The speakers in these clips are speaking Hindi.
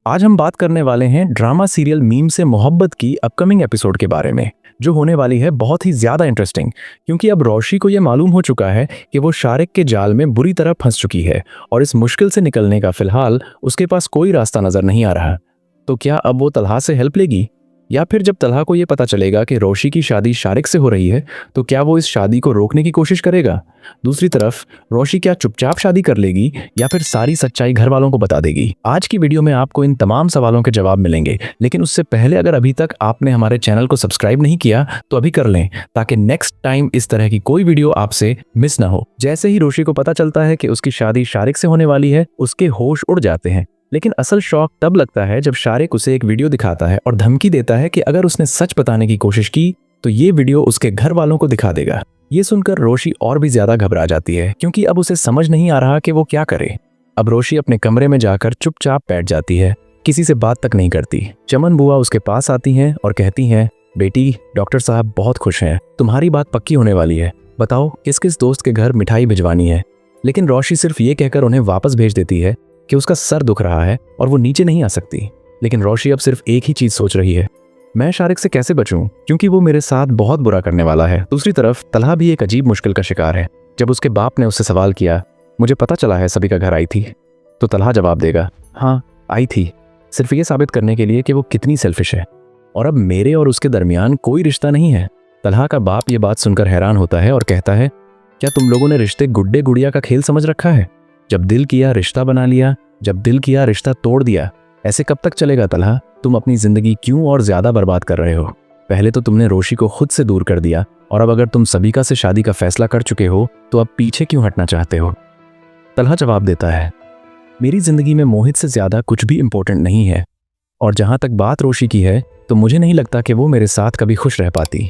आज हम बात करने वाले हैं ड्रामा सीरियल मीम से मोहब्बत की अपकमिंग एपिसोड के बारे में, जो होने वाली है बहुत ही ज्यादा इंटरेस्टिंग। क्योंकि अब रोशी को यह मालूम हो चुका है कि वो शारिक के जाल में बुरी तरह फंस चुकी है और इस मुश्किल से निकलने का फिलहाल उसके पास कोई रास्ता नजर नहीं आ रहा। तो क्या अब वो तलहा से हेल्प लेगी, या फिर जब तलहा को ये पता चलेगा कि रोशी की शादी शारिक से हो रही है तो क्या वो इस शादी को रोकने की कोशिश करेगा? दूसरी तरफ रोशी क्या चुपचाप शादी कर लेगी या फिर सारी सच्चाई घर वालों को बता देगी? आज की वीडियो में आपको इन तमाम सवालों के जवाब मिलेंगे, लेकिन उससे पहले अगर अभी तक आपने हमारे चैनल को सब्सक्राइब नहीं किया तो अभी कर लें, ताकि नेक्स्ट टाइम इस तरह की कोई वीडियो आपसे मिस ना हो। जैसे ही रोशी को पता चलता है कि उसकी शादी शारिक से होने वाली है, उसके होश उड़ जाते हैं। लेकिन असल शौक तब लगता है जब शारिक उसे एक वीडियो दिखाता है और धमकी देता है कि अगर उसने सच बताने की कोशिश की तो ये वीडियो उसके घर वालों को दिखा देगा। ये सुनकर रोशी और भी ज्यादा घबरा जाती है, क्योंकि अब उसे समझ नहीं आ रहा कि वो क्या करे। अब रोशी अपने कमरे में जाकर चुपचाप बैठ जाती है, किसी से बात तक नहीं करती। चमन बुआ उसके पास आती हैं और कहती हैं, बेटी, डॉक्टर साहब बहुत खुश हैं, तुम्हारी बात पक्की होने वाली है, बताओ किस किस दोस्त के घर मिठाई भिजवानी है। लेकिन रोशी सिर्फ ये कहकर उन्हें वापस भेज देती है कि उसका सर दुख रहा है और वो नीचे नहीं आ सकती। लेकिन रोशी अब सिर्फ एक ही चीज सोच रही है, मैं शारिक से कैसे बचूं, क्योंकि वो मेरे साथ बहुत बुरा करने वाला है। दूसरी तरफ तलहा भी एक अजीब मुश्किल का शिकार है। जब उसके बाप ने उससे सवाल किया, मुझे पता चला है सभी का घर आई थी, तो तलहा जवाब देगा, हाँ आई थी, सिर्फ ये साबित करने के लिए कि वो कितनी सेल्फिश है और अब मेरे और उसके दरमियान कोई रिश्ता नहीं है। तलहा का बाप ये बात सुनकर हैरान होता है और कहता है, क्या तुम लोगों ने रिश्ते गुड्डे गुड़िया का खेल समझ रखा है? जब दिल किया रिश्ता बना लिया, जब दिल किया रिश्ता तोड़ दिया। ऐसे कब तक चलेगा तलहा? तुम अपनी जिंदगी क्यों और ज्यादा बर्बाद कर रहे हो? पहले तो तुमने रोशी को खुद से दूर कर दिया, और अब अगर तुम सबिका से शादी का फैसला कर चुके हो तो अब पीछे क्यों हटना चाहते हो? तलहा जवाब देता है, मेरी जिंदगी में मोहित से ज्यादा कुछ भी इंपॉर्टेंट नहीं है, और जहां तक बात रोशी की है तो मुझे नहीं लगता कि वो मेरे साथ कभी खुश रह पाती,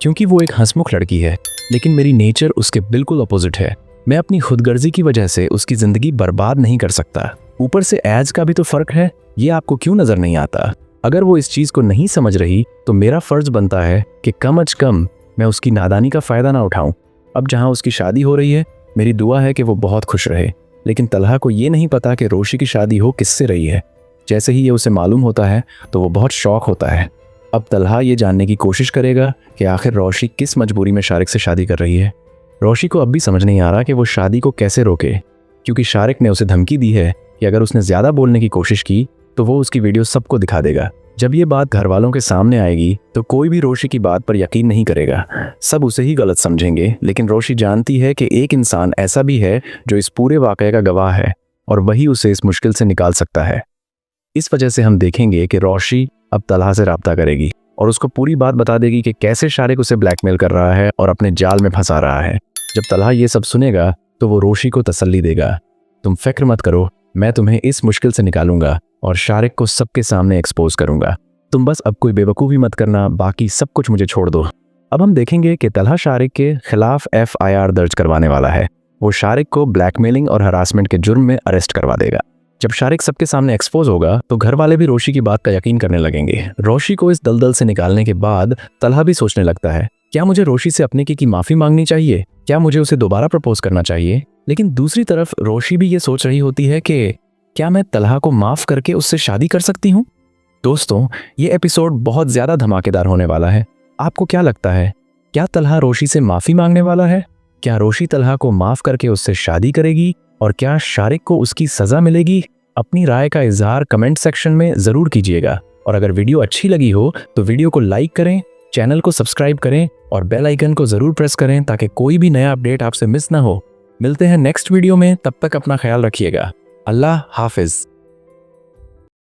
क्योंकि वो एक हंसमुख लड़की है। लेकिन मेरी नेचर उसके बिल्कुल अपोजिट है। मैं अपनी खुदगर्जी की वजह से उसकी जिंदगी बर्बाद नहीं कर सकता। ऊपर से एज का भी तो फर्क है, ये आपको क्यों नजर नहीं आता? अगर वो इस चीज को नहीं समझ रही तो मेरा फर्ज बनता है कि कम अज कम मैं उसकी नादानी का फायदा ना उठाऊं। अब जहां उसकी शादी हो रही है, मेरी दुआ है कि वो बहुत खुश रहे। लेकिन तलहा को ये नहीं पता कि रोशी की शादी हो किससे रही है। जैसे ही ये उसे मालूम होता है तो वो बहुत शौक होता है। अब तलहा ये जानने की कोशिश करेगा कि आखिर रोशी किस मजबूरी में शारिक से शादी कर रही है। रोशी को अब भी समझ नहीं आ रहा कि वो शादी को कैसे रोके, क्योंकि शारिक ने उसे धमकी दी है कि अगर उसने ज्यादा बोलने की कोशिश की तो वो उसकी वीडियो सबको दिखा देगा। जब ये बात घर वालों के सामने आएगी तो कोई भी रोशी की बात पर यकीन नहीं करेगा, सब उसे ही गलत समझेंगे। लेकिन रोशी जानती है कि एक इंसान ऐसा भी है जो इस पूरे वाकये का गवाह है, और वही उसे इस मुश्किल से निकाल सकता है। इस वजह से हम देखेंगे कि रोशी अब तलहा से राब्ता करेगी और उसको पूरी बात बता देगी कि कैसे शारिक उसे ब्लैकमेल कर रहा है और अपने जाल में फंसा रहा है। जब तलहा ये सब सुनेगा तो वो रोशी को तसल्ली देगा, तुम फिक्र मत करो, मैं तुम्हें इस मुश्किल से निकालूंगा और शारिक को सबके सामने एक्सपोज करूंगा। तुम बस अब कोई बेवकूफ़ी मत करना, बाकी सब कुछ मुझे छोड़ दो। अब हम देखेंगे कि तलहा शारिक के खिलाफ FIR दर्ज करवाने वाला है। वो शारिक को ब्लैकमेलिंग और हरासमेंट के जुर्म में अरेस्ट करवा देगा। जब शारिक सबके सामने एक्सपोज होगा तो घर वाले भी रोशी की बात का यकीन करने लगेंगे। रोशी को इस दलदल से निकालने के बाद तलहा भी सोचने लगता है, क्या मुझे रोशी से अपने की माफी मांगनी चाहिए? क्या मुझे उसे दोबारा प्रपोज करना चाहिए? लेकिन दूसरी तरफ रोशी भी ये सोच रही होती है कि क्या मैं तलहा को माफ करके उससे शादी कर सकती हूँ? दोस्तों, ये एपिसोड बहुत ज्यादा धमाकेदार होने वाला है। आपको क्या लगता है, क्या तलहा रोशी से माफी मांगने वाला है? क्या रोशी तलहा को माफ करके उससे शादी करेगी? और क्या शारिक को उसकी सजा मिलेगी? अपनी राय का इजहार कमेंट सेक्शन में जरूर कीजिएगा, और अगर वीडियो अच्छी लगी हो तो वीडियो को लाइक करें, चैनल को सब्सक्राइब करें और बेल आइकन को जरूर प्रेस करें ताकि कोई भी नया अपडेट आपसे मिस ना हो। मिलते हैं नेक्स्ट वीडियो में, तब तक अपना ख्याल रखिएगा। अल्लाह हाफिज।